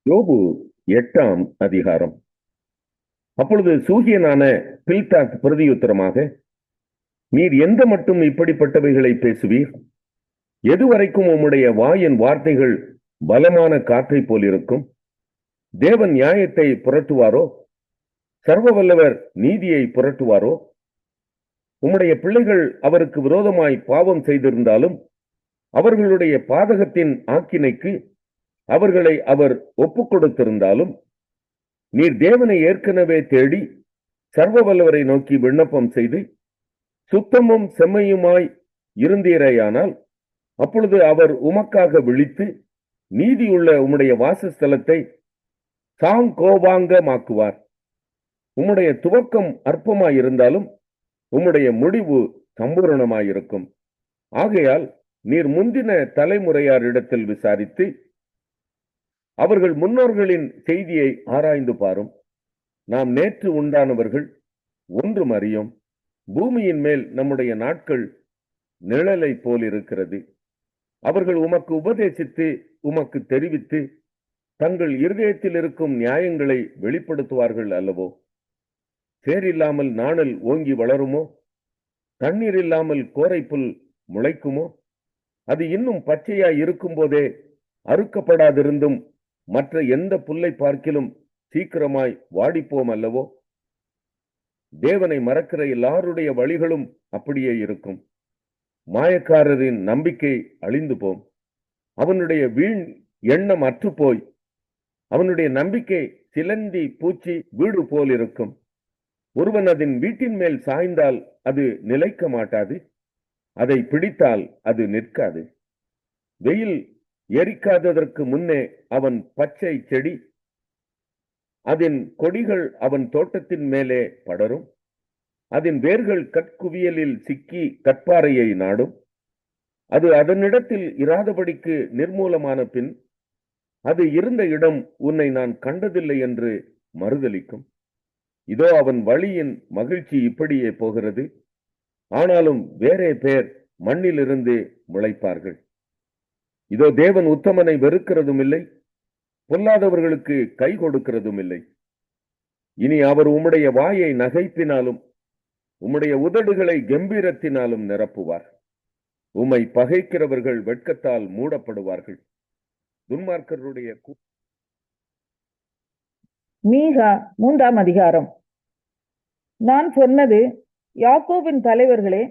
யோபு 8ஆம் அதிகாரம். அப்பொழுது சூகியனான பில்தாத் பிரதியுத்தரமாக, நீர் எந்த மட்டும் இப்படிப்பட்டவைகளை பேசுவீர்? எதுவரைக்கும் உம்முடைய வாயின் வார்த்தைகள் பலமான காற்றை போல் இருக்கும்? தேவன் நியாயத்தை புரட்டுவாரோ? சர்வ வல்லவர் நீதியை புரட்டுவாரோ? உம்முடைய பிள்ளைகள் அவருக்கு விரோதமாய் பாவம் செய்திருந்தாலும் அவர்களுடைய பாதகத்தின் ஆக்கினைக்கு அவர்களை அவர் ஒப்புக் கொடுத்திருந்தாலும், நீர் தேவனை ஏற்கனவே தேடி சர்வ வல்லவரை நோக்கி விண்ணப்பம் செய்து சுத்தமும் செம்மையுமாய் இருந்தீரையானால், அப்பொழுது அவர் உமக்காக விழித்து நீதியுள்ள உம்முடைய வாசஸ்தலத்தை சாங்கோபாங்கமாக்குவார். உம்முடைய துவக்கம் அற்பமாயிருந்தாலும் உம்முடைய முடிவு சம்பூரணமாயிருக்கும். ஆகையால் நீர் முந்தின தலைமுறையாரிடத்தில் விசாரித்து அவர்கள் முன்னோர்களின் செய்தியை ஆராய்ந்து பாரும். நாம் நேற்று உண்டானவர்கள் ஒன்றும் அறியோம். பூமியின் மேல் நம்முடைய நாட்கள் நிழலை போல் இருக்கிறது. அவர்கள் உமக்கு உபதேசித்து உமக்கு தெரிவித்து தங்கள் இருதயத்தில் இருக்கும் நியாயங்களை வெளிப்படுத்துவார்கள் அல்லவோ? சேரில்லாமல் நாணல் ஓங்கி வளருமோ? தண்ணீர் இல்லாமல் கோரைப்புல் முளைக்குமோ? அது இன்னும் பச்சையாய் இருக்கும் போதே அறுக்கப்படாதிருந்தும் மற்ற எந்த புல்லை பார்க்கிலும் சீக்கிரமாய் வாடிப்போம் அல்லவோ? தேவனை மறக்கிற எல்லாருடைய வழிகளும் அப்படியே இருக்கும். மாயக்காரரின் நம்பிக்கை அழிந்து போம். அவனுடைய வீண் எண்ணம் அற்றுப்போய் அவனுடைய நம்பிக்கை சிலந்தி பூச்சி வீடு போல் இருக்கும். ஒருவன் அதன் வீட்டின் மேல் சாய்ந்தால் அது நிலைக்க மாட்டாது, அதை பிடித்தால் அது நிற்காது. வெயில் எரிக்காததற்கு முன்னே அவன் பச்சை செடி, அதன் கொடிகள் அவன் தோட்டத்தின் மேலே படரும். அதன் வேர்கள் கற்குவியலில் சிக்கி கற்பாறையை நாடும். அது அதனிடத்தில் இராதபடிக்கு நிர்மூலமான பின் அது இருந்த இடம் உன்னை நான் கண்டதில்லை என்று மறுதலிக்கும். இதோ அவன் வழியின் மகிழ்ச்சி இப்படியே போகிறது. ஆனாலும் வேறே பேர் மண்ணிலிருந்து முளைப்பார்கள். இதோ தேவன் உத்தமனை வெறுக்கிறதும் இல்லை, பொல்லாதவர்களுக்கு கை கொடுக்கிறதும் இல்லை. இனி அவர் உம்முடைய வாயை நகைப்பினாலும் உம்முடைய உதடுகளை கம்பீரத்தினாலும் நிரப்புவார். உம்மை பகைக்கிறவர்கள் வெட்கத்தால் மூடப்படுவார்கள். துன்மார்க்கருடைய மீகா 3ஆம் அதிகாரம். நான் சொன்னது, யாக்கோபின் தலைவர்களே,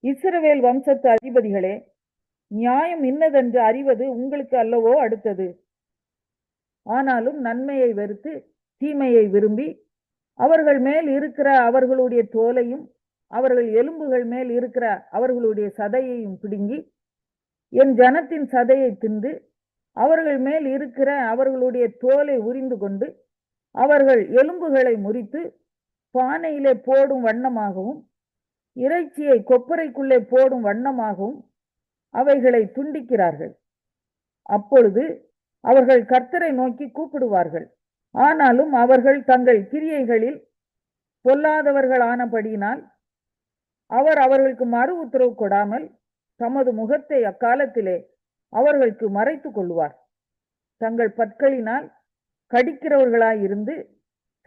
இஸ்ரவேல் வம்சத்து அதிபதிகளே, நியாயம் இன்னதென்று அறிவது உங்களுக்கு அல்லவோ அடுத்தது. ஆனாலும் நன்மையை வெறுத்து தீமையை விரும்பி அவர்கள் மேல் இருக்கிற அவர்களுடைய தோலையும் அவர்கள் எலும்புகள் மேல் இருக்கிற அவர்களுடைய சதையையும் பிடுங்கி என் ஜனத்தின் சதையை தின்று அவர்கள் மேல் இருக்கிற அவர்களுடைய தோலை உரிந்து கொண்டு அவர்கள் எலும்புகளை முறித்து பானையிலே போடும் வண்ணமாகவும் இறைச்சியை கொப்பரைக்குள்ளே போடும் வண்ணமாகவும் அவைகளை துண்டிக்கிறார்கள். அப்பொழுது அவர்கள் கர்த்தரை நோக்கி கூப்பிடுவார்கள். ஆனாலும் அவர்கள் தங்கள் கிரியைகளில் பொல்லாதவர்களானபடியினால் அவர் அவர்களுக்கு மறு உத்தரவு கொடாமல் தமது முகத்தை அக்காலத்திலே அவர்களுக்கு மறைத்து கொள்வார். தங்கள் பற்களினால் கடிக்கிறவர்களாயிருந்து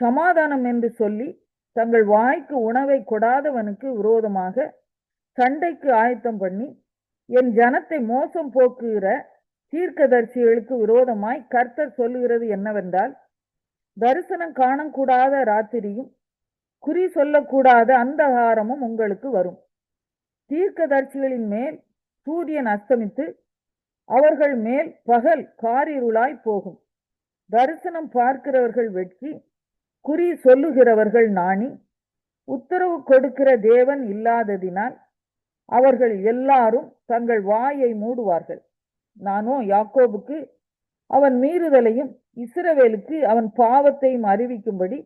சமாதானம் என்று சொல்லி தங்கள் வாய்க்கு உணவை கொடாதவனுக்கு விரோதமாக சண்டைக்கு ஆயத்தம் பண்ணி என் ஜனத்தை மோசம் போக்குகிற தீர்க்கதரிசிகளுக்கு விரோதமாய் கர்த்தர் சொல்லுகிறது என்னவென்றால், தரிசனம் காணக்கூடாத ராத்திரியும் குறி சொல்லக்கூடாத அந்தகாரமும் உங்களுக்கு வரும். தீர்க்கதரிசிகளின் மேல் சூரியன் அஸ்தமித்து அவர்கள் மேல் பகல் காரிருளாய் போகும். தரிசனம் பார்க்கிறவர்கள் வெட்கி குறி சொல்லுகிறவர்கள் நாணி உத்தரவு கொடுக்கிற தேவன் இல்லாததினால் அவர்கள் எல்லாரும் தங்கள் வாயை மூடுவார்கள். நானோ யாக்கோபுக்கு அவன் மீறுதலையும் இஸ்ரவேலுக்கு அவன் பாவத்தையும் அறிவிக்கும்படி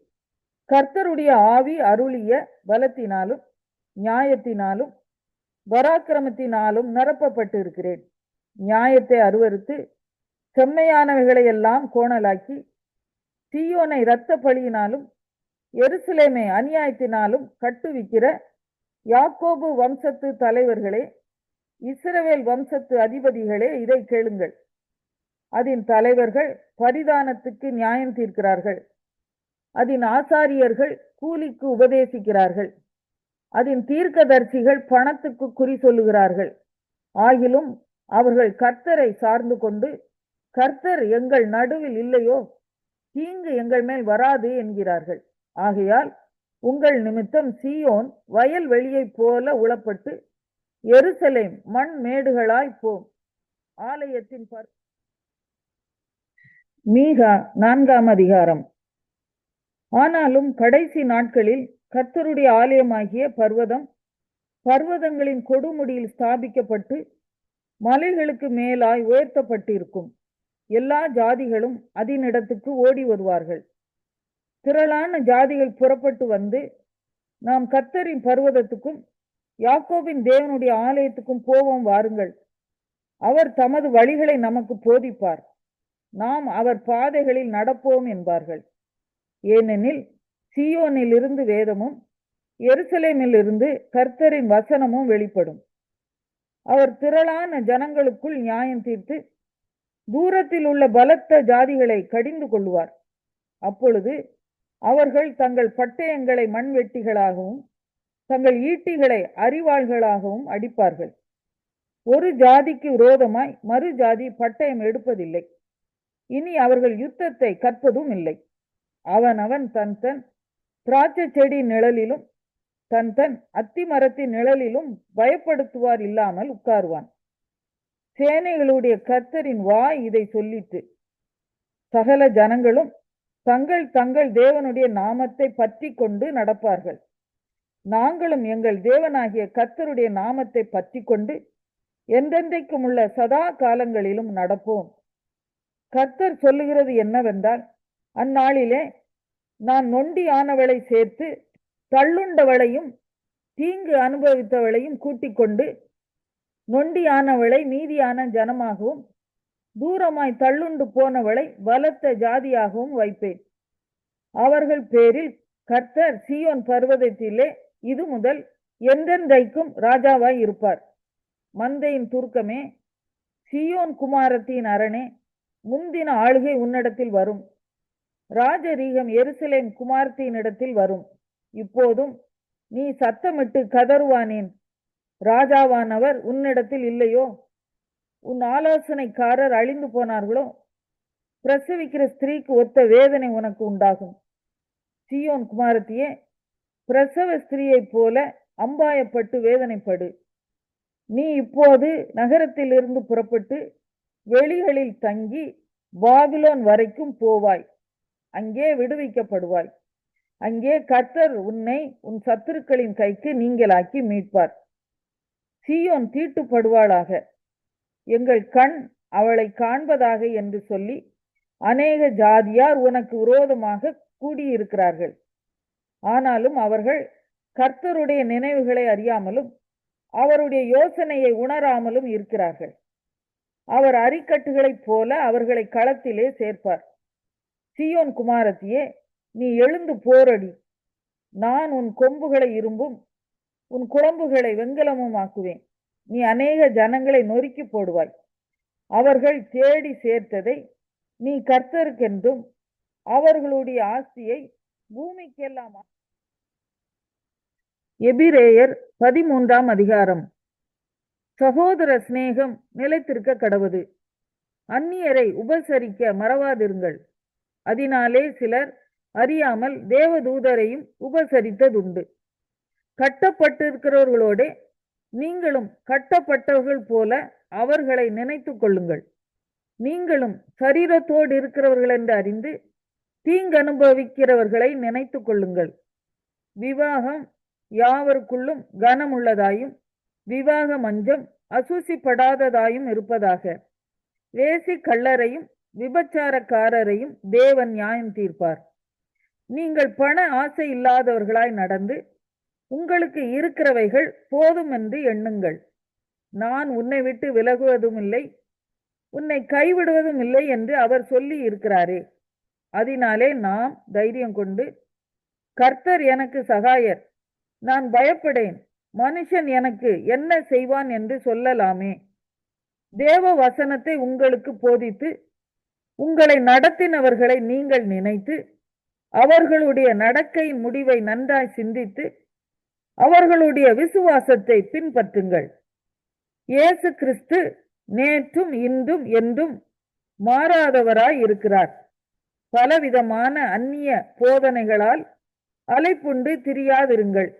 கர்த்தருடைய ஆவி அருளிய பலத்தினாலும் நியாயத்தினாலும் பராக்கிரமத்தினாலும் நிரப்பப்பட்டு இருக்கிறேன். நியாயத்தை அருவருத்து செம்மையானவைகளை எல்லாம் கோணலாக்கி சீயோனை இரத்த பழியினாலும் எருசலேமை அநியாயத்தினாலும் கட்டுவிக்கிற யாக்கோபு வம்சத்து தலைவர்களே, இஸ்ரவேல் வம்சத்து அதிபதிகளே, இதை கேளுங்கள். அதன் தலைவர்கள் பரிதானத்துக்கு நியாயம் தீர்க்கிறார்கள். அதன் ஆசாரியர்கள் கூலிக்கு உபதேசிக்கிறார்கள். அதன் தீர்க்கதரிசிகள் பணத்துக்கு குறி சொல்லுகிறார்கள். ஆகிலும் அவர்கள் கர்த்தரை சார்ந்து கொண்டு, கர்த்தர் எங்கள் நடுவில் இல்லையோ, தீங்கு எங்கள் மேல் வராது என்கிறார்கள். ஆகையால் உங்கள் நிமித்தம் சீயோன் வயல் வெளியைப் போல உளப்பட்டு, எருசலேம் மண் மேடுகளாய் போம். ஆலயத்தின் மீகா 4ஆம் அதிகாரம். ஆனாலும் கடைசி நாட்களில் கர்த்தருடைய ஆலயமாகிய பர்வதங்களின் கொடுமுடியில் ஸ்தாபிக்கப்பட்டு மலைகளுக்கு மேலாய் உயர்த்தப்பட்டிருக்கும். எல்லா ஜாதிகளும் அதனிடத்துக்கு ஓடி வருவார்கள். திரளான ஜாதிகள் புறப்பட்டு வந்து, நாம் கர்த்தரின் பர்வதத்துக்கும் யாக்கோபின் தேவனுடைய ஆலயத்துக்கும் போவோம் வாருங்கள். அவர் தமது வழிகளை நமக்கு போதிப்பார். நாம் அவர் பாதைகளில் நடப்போம் என்பார்கள். ஏனெனில் சீயோனில் இருந்து வேதமும் எருசலேமில் இருந்து கர்த்தரின் வசனமும் வெளிப்படும். அவர் திரளான ஜனங்களுக்குள் நியாயம் தீர்த்து தூரத்தில் உள்ள பலத்த ஜாதிகளை கடிந்து கொள்வார். அப்பொழுது அவர்கள் தங்கள் பட்டயங்களை மண்வெட்டிகளாகவும் தங்கள் ஈட்டிகளை அரிவாள்களாகவும் அடிப்பார்கள். ஒரு ஜாதிக்கு விரோதமாய் மறு ஜாதி பட்டயம் எடுப்பதில்லை. இனி அவர்கள் யுத்தத்தை கற்பதும் இல்லை. அவன் தன் தன் திராட்சை செடி நிழலிலும் தன் தன் அத்தி மரத்தின் நிழலிலும் பயப்படுத்துவார் இல்லாமல் உட்காருவான். சேனைகளுடைய கர்த்தரின் வாய் இதை சொல்லிட்டு, சகல ஜனங்களும் தங்கள் தங்கள் தேவனுடைய நாமத்தை பற்றி கொண்டு நடப்பார்கள். நாங்களும் எங்கள் தேவனாகிய கர்த்தருடைய நாமத்தை பற்றி கொண்டு என்றென்றைக்கும் உள்ள சதா காலங்களிலும் நடப்போம். கர்த்தர் சொல்லுகிறது என்னவென்றால், அந்நாளிலே நான் நொண்டியானவளை சேர்த்து தள்ளுண்டவளையும் தீங்கு அனுபவித்தவளையும் கூட்டிக் கொண்டு நொண்டியானவளை மீதியான ஜனமாகவும் தூரமாய் தள்ளுண்டு போனவளை பலத்த ஜாதியாகவும் வைப்பேன். அவர்கள் பேரில் கர்த்தர் சீயோன் பர்வதத்திலே இது முதல் என்றென்றைக்கும் ராஜாவாய் இருப்பார். மந்தையின் துர்க்கமே, சீயோன் குமாரத்தின் அரணே, முந்தின ஆளுகை உன்னிடத்தில் வரும். ராஜரீகம் எருசலேம் குமாரத்தினிடத்தில் வரும். இப்போதும் நீ சத்தமிட்டு கதறுவானேன்? ராஜாவானவர் உன்னிடத்தில் இல்லையோ? உன் ஆலோசனைக்காரர் அழிந்து போனார்களோ? பிரசவிக்கிற ஸ்திரீக்கு ஒத்த வேதனை உனக்கு உண்டாகும். சீயோன் குமாரத்தியே, பிரசவ ஸ்திரீயைப் போல அம்பாயப்பட்டு வேதனைப்படு. நீ இப்போது நகரத்திலிருந்து புறப்பட்டு வெளிகளில் தங்கி பாபிலோன் வரைக்கும் போவாய். அங்கே விடுவிக்கப்படுவாய். அங்கே கர்த்தர் உன்னை உன் சத்துருக்களின் கைக்கு நீங்களாக்கி மீட்பார். சீயோன் தீட்டுப்படுவாளாக, எங்கள் கண் அவளை காண்பதாக என்று சொல்லி அநேக ஜாதியார் உனக்கு விரோதமாக கூடியிருக்கிறார்கள். ஆனாலும் அவர்கள் கர்த்தருடைய நினைவுகளை அறியாமலும் அவருடைய யோசனையை உணராமலும் இருக்கிறார்கள். அவர் அரிக்கட்டுகளைப் போல அவர்களை களத்திலே சேர்ப்பார். சீயோன் குமாரத்தியே, நீ எழுந்து போரடி. நான் உன் கொம்புகளை இரும்பும் உன் குளம்புகளை வெண்கலமும் ஆக்குவேன். நீ அநேக ஜனங்களை நொறுக்கி போடுவாய். அவர்கள் தேடி சேர்த்ததை நீ கர்த்தருக்கென்றும் அவர்களுடைய ஆஸ்தியை பூமிக்கெல்லாம். எபிரேயர் 13ஆம் அதிகாரம். சகோதர சிநேகம் நிலைத்திருக்க கடவது. அந்நியரை உபசரிக்க மறவாதிருங்கள். அதனாலே சிலர் அறியாமல் தேவதூதரையும் உபசரித்ததுண்டு. கட்டப்பட்டிருக்கிறவர்களோட நீங்களும் கட்டப்பட்டவர்கள் போல அவர்களை நினைத்து கொள்ளுங்கள். நீங்களும் சரீரத்தோடு இருக்கிறவர்கள் என்று அறிந்து தீங்கு அனுபவிக்கிறவர்களை நினைத்து கொள்ளுங்கள். விவாகம் யாவருக்குள்ளும் கனமுள்ளதாயும் விவாக மஞ்சம் அசூசிப்படாததாயும் இருப்பதாக. வேசி கள்ளரையும் விபச்சாரக்காரரையும் தேவன் நியாயம் தீர்ப்பார். நீங்கள் பண ஆசை இல்லாதவர்களாய் நடந்து உங்களுக்கு இருக்கிறவைகள் போதும் என்று எண்ணுங்கள். நான் உன்னை விட்டு விலகுவதும் இல்லை, உன்னை கைவிடுவதும் இல்லை என்று அவர் சொல்லி இருக்கிறாரே. அதனாலே நாம் தைரியம் கொண்டு, கர்த்தர் எனக்கு சகாயர், நான் பயப்படேன், மனுஷன் எனக்கு என்ன செய்வான் என்று சொல்லலாமே. தேவ வசனத்தை உங்களுக்கு போதித்து உங்களை நடத்தினவர்களை நீங்கள் நினைத்து அவர்களுடைய நடக்கையின் முடிவை நன்றாய் சிந்தித்து அவர்களுடைய விசுவாசத்தை பின்பற்றுங்கள். இயேசு கிறிஸ்து நேற்றும் இன்றும் என்றும் மாறாதவராய் இருக்கிறார். பலவிதமான அந்நிய போதனைகளால் அலைப்புண்டு திரியாதிருங்கள்.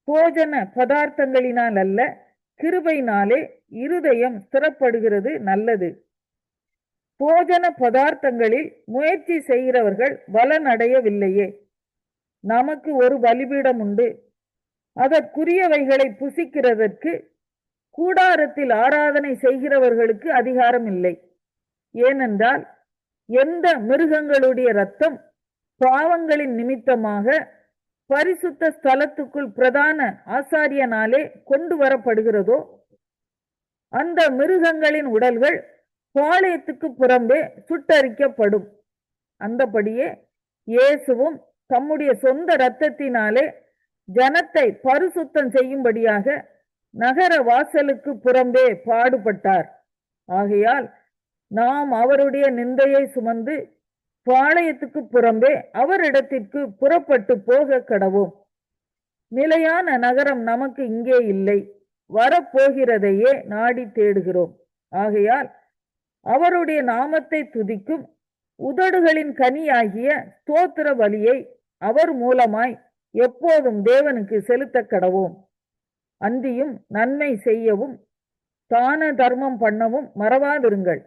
போஜன பதார்த்தங்களினால் அல்ல, கிருபையினாலே இருதயம் ஸ்திரப்படுகிறது நல்லது. போஜன பதார்த்தங்களில் முயற்சி செய்கிறவர்கள் பலனடையவில்லையே. நமக்கு ஒரு பலிபீடம் உண்டு, அதற்குரியவைகளை புசிக்கிறதற்கு கூடாரத்தில் ஆராதனை செய்கிறவர்களுக்கு அதிகாரம் இல்லை. ஏனென்றால் எந்த மிருகங்களுடைய இரத்தம் பாவங்களின் நிமித்தமாக பரிசுத்த ஸ்தலத்துக்குள் பிரதான ஆசாரியனாலே கொண்டு வரப்படுகிறதோ அந்த மிருகங்களின் உடல்கள் பாளையத்துக்கு புறம்பே சுட்டரிக்கப்படும். அந்தபடியே இயேசுவும் தம்முடைய சொந்த இரத்தத்தினாலே ஜனத்தை பரிசுத்தம் செய்யும்படியாக நகர வாசலுக்கு புறம்பே பாடுபட்டார். ஆகையால் நாம் அவருடைய நிந்தையை சுமந்து பாளையத்துக்கு புறம்பே அவரிடத்திற்கு புறப்பட்டு போக கடவோம். நிலையான நகரம் நமக்கு இங்கே இல்லை, வரப்போகிறதையே நாடி தேடுகிறோம். ஆகையால் அவருடைய நாமத்தை துதிக்கும் உதடுகளின் கனியாகிய ஸ்தோத்திர பலியை அவர் மூலமாய் எப்போதும் தேவனுக்கு செலுத்த கடவோம். அன்றியும் நன்மை செய்யவும் தான தர்மம் பண்ணவும் மறவாதிருங்கள்.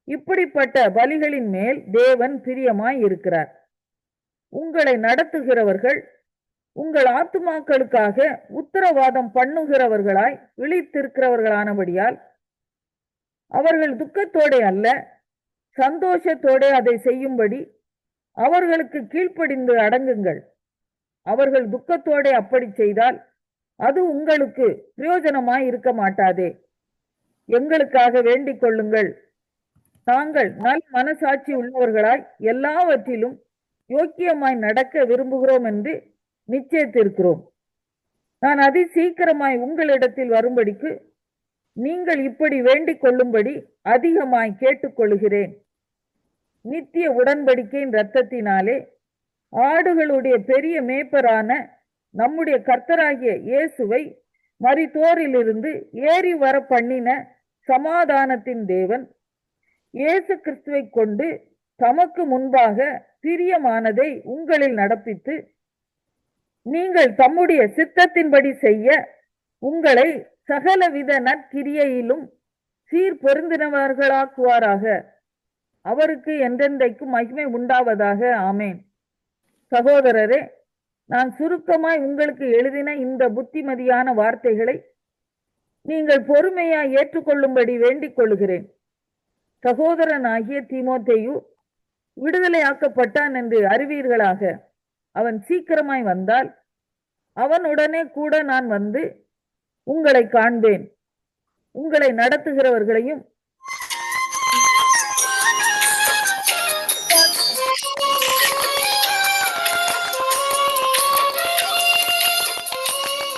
இப்படிப்பட்ட பலிகளின் மேல் தேவன் பிரியமாய் இருக்கிறார். உங்களை நடத்துகிறவர்கள் உங்கள் ஆத்துமாக்களுக்காக உத்தரவாதம் பண்ணுகிறவர்களாய் விழித்திருக்கிறவர்களானபடியால் அவர்கள் துக்கத்தோட அல்ல, சந்தோஷத்தோட அதை செய்யும்படி அவர்களுக்கு கீழ்ப்படிந்து அடங்குங்கள். அவர்கள் துக்கத்தோட அப்படி செய்தால் அது உங்களுக்கு பிரயோஜனமாய் இருக்க மாட்டாதே. எங்களுக்காக வேண்டிக் கொள்ளுங்கள். நாங்கள் நல் மனசாட்சி உள்ளவர்களாய் எல்லாவற்றிலும் யோக்கியமாய் நடக்க விரும்புகிறோம் என்று நிச்சயித்திருக்கிறோம். நான் அதி சீக்கிரமாய் உங்களிடத்தில் வரும்படிக்கு நீங்கள் இப்படி வேண்டிக் கொள்ளும்படி அதிகமாய் கேட்டுக்கொள்கிறேன். நித்திய உடன்படிக்கையின் இரத்தத்தினாலே ஆடுகளுடைய பெரிய மேய்ப்பரான நம்முடைய கர்த்தராகிய இயேசுவை மரித்தோரிலிருந்து ஏறி வர பண்ணின சமாதானத்தின் தேவன் இயேசு கிறிஸ்துவை கொண்டு தமக்கு முன்பாக பிரியமானதை உங்களில் நடப்பித்து நீங்கள் தம்முடைய சித்தத்தின்படி செய்ய உங்களை சகலவித நற்கிரியையிலும் சீர் பொருந்தினவர்களாக்குவாராக. அவருக்கு என்றென்றைக்கும் மகிமை உண்டாவதாக. ஆமேன். சகோதரரே, நான் சுருக்கமாய் உங்களுக்கு எழுதின இந்த புத்திமதியான வார்த்தைகளை நீங்கள் பொறுமையாய் ஏற்றுக்கொள்ளும்படி வேண்டிக் கொள்கிறேன். சகோதரனாகிய தீமோத்தேயு விடுதலையாக்கப்பட்டான் என்று அறிவீர்களாக. அவன் சீக்கிரமாய் வந்தால் அவனுடனே கூட நான் வந்து உங்களை காண்பேன். உங்களை நடத்துகிறவர்களையும்